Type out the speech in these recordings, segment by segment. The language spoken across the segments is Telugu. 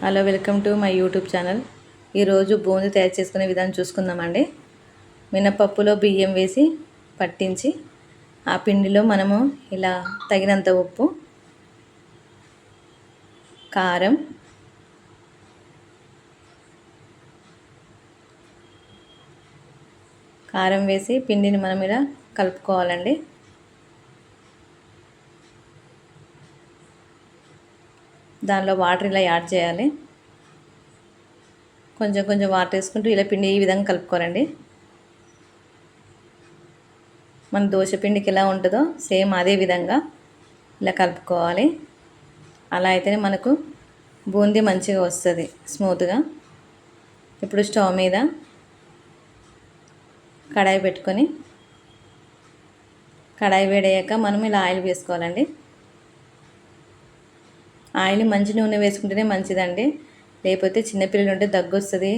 Hello, welcome to my YouTube channel. ఈరోజు బూందీ తయారు చేసుకునే విధానం చూసుకుందామండి. మినపప్పులో బియ్యం వేసి పట్టించి ఆ పిండిలో మనము ఇలా తగినంత ఉప్పు, కారం, వేసి పిండిని మనం ఇలా కలుపుకోవాలండి. దానిలో వాటర్ ఇలా యాడ్ చేయాలి. కొంచెం కొంచెం వాటర్ వేసుకుంటూ ఇలా పిండి ఈ విధంగా కలుపుకోవాలండి. మన దోశ పిండికి ఎలా ఉంటుందో సేమ్ అదే విధంగా ఇలా కలుపుకోవాలి. అలా అయితేనే మనకు బూందీ మంచిగా వస్తుంది, స్మూత్గా. ఇప్పుడు స్టవ్ మీద కడాయి పెట్టుకొని, కడాయి వేడయ్యాక మనం ఇలా ఆయిల్ వేసుకోవాలండి. ఆయిల్ మంచి నూనె వేసుకుంటేనే మంచిదండి, లేకపోతే చిన్నపిల్లలు ఉంటే దగ్గు వస్తుంది.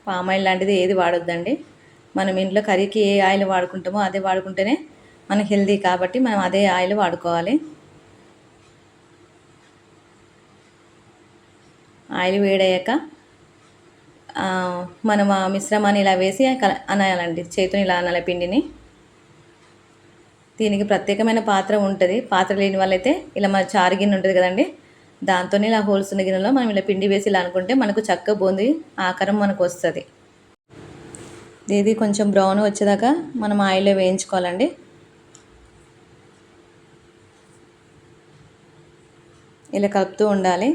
పామ్ ఆయిల్ లాంటిది ఏది వాడొద్దండి. మనం ఇంట్లో కర్రీకి ఏ ఆయిల్ వాడుకుంటామో అదే వాడుకుంటేనే మనకి హెల్దీ, కాబట్టి మనం అదే ఆయిల్ వాడుకోవాలి. ఆయిల్ వేడయ్యాక మనం ఆ మిశ్రమాన్ని ఇలా వేసి అనాలండి. చేతిని ఇలా అనాలి పిండిని. దీనికి ప్రత్యేకమైన పాత్ర ఉంటుంది. పాత్ర లేని వాళ్ళైతే ఇలా మన చారు గిన్నె ఉంటుంది కదండి, దాంతోనే ఇలా హోల్స్ ఉన్న గిన్నెలో మనం ఇలా పిండి వేసి ఇలా అనుకుంటే మనకు చక్కగా బూందీ ఆకారం మనకు వస్తుంది. ఇది కొంచెం బ్రౌన్ వచ్చేదాకా మనం ఆయిల్లో వేయించుకోవాలండి. ఇలా కలుపుతూ ఉండాలి.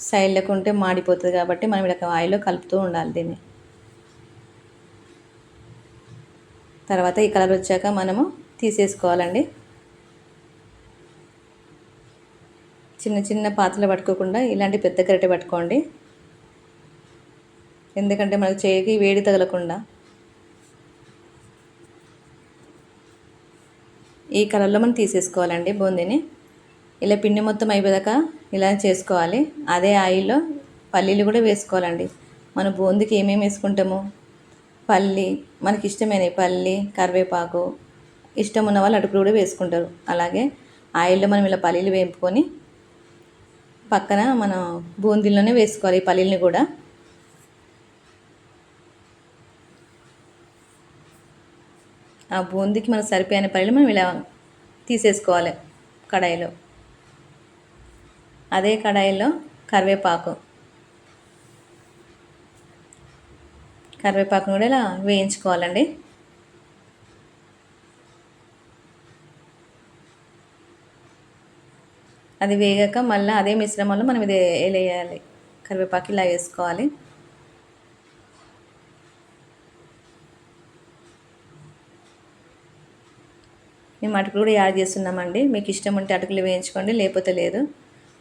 సైడ్లకు ఉంటే మాడిపోతుంది కాబట్టి మనం ఇలా ఆయిల్లో కలుపుతూ ఉండాలి దీన్ని. తర్వాత ఈ కలర్ వచ్చాక మనము తీసేసుకోవాలండి. చిన్న చిన్న పాత్రలు పట్టుకోకుండా ఇలాంటి పెద్ద గరిటె పట్టుకోండి, ఎందుకంటే మనకు చేయికి వేడి తగలకుండా. ఈ కలర్లో మనం తీసేసుకోవాలండి బూందీని. ఇలా పిండి మొత్తం అయిపోయాక ఇలా చేసుకోవాలి. అదే ఆయిల్లో పల్లీలు కూడా వేసుకోవాలండి. మన బూందీకి ఏమేమి వేసుకుంటాము, పల్లి, మనకి ఇష్టమైన పల్లి, కరివేపాకు, ఇష్టం ఉన్న వాళ్ళు అటుకులు కూడా వేసుకుంటారు. అలాగే ఆయిల్లో మనం ఇలా పల్లీలు వేపుకొని పక్కన మనం బూందీలోనే వేసుకోవాలి ఈ పల్లీలని కూడా. ఆ బూందీకి మనకు సరిపోయిన పల్లీలు మనం ఇలా తీసేసుకోవాలి కడాయిలో. అదే కడాయిలో కరివేపాకు కూడా ఇలా వేయించుకోవాలండి. అది వేగాక మళ్ళీ అదే మిశ్రమంలో మనం ఇది వేయాలి. కరివేపాకు ఇలా వేసుకోవాలి. మేము అటుకులు కూడా యాడ్ చేస్తున్నామండి. మీకు ఇష్టం ఉంటే అటుకులు వేయించుకోండి, లేకపోతే లేదు.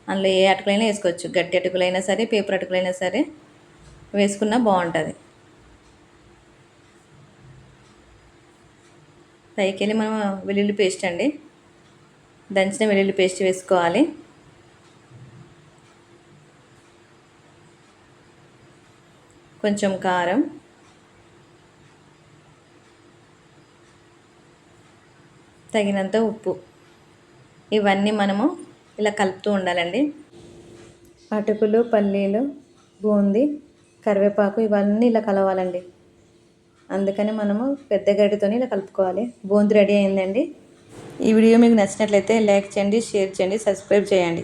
అందులో ఏ అటుకులైనా వేసుకోవచ్చు. గట్టి అటుకులైనా సరే, పేపర్ అటుకులైనా సరే వేసుకున్నా బాగుంటుంది. పైకి వెళ్ళి మనం వెల్లుల్లి పేస్ట్ అండి, దంచిన వెల్లుల్లి పేస్ట్ వేసుకోవాలి. కొంచెం కారం, తగినంత ఉప్పు, ఇవన్నీ మనము ఇలా కలుపుతూ ఉండాలండి. అటుకులు, పల్లీలు, బూందీ, కరివేపాకు ఇవన్నీ ఇలా కలవాలండి. అందుకని మనము పెద్ద గరిటెతో ఇలా కలుపుకోవాలి. బూందీ రెడీ అయిందండి. ఈ వీడియో మీకు నచ్చినట్లయితే లైక్ చేయండి, షేర్ చేయండి, సబ్స్క్రైబ్ చేయండి.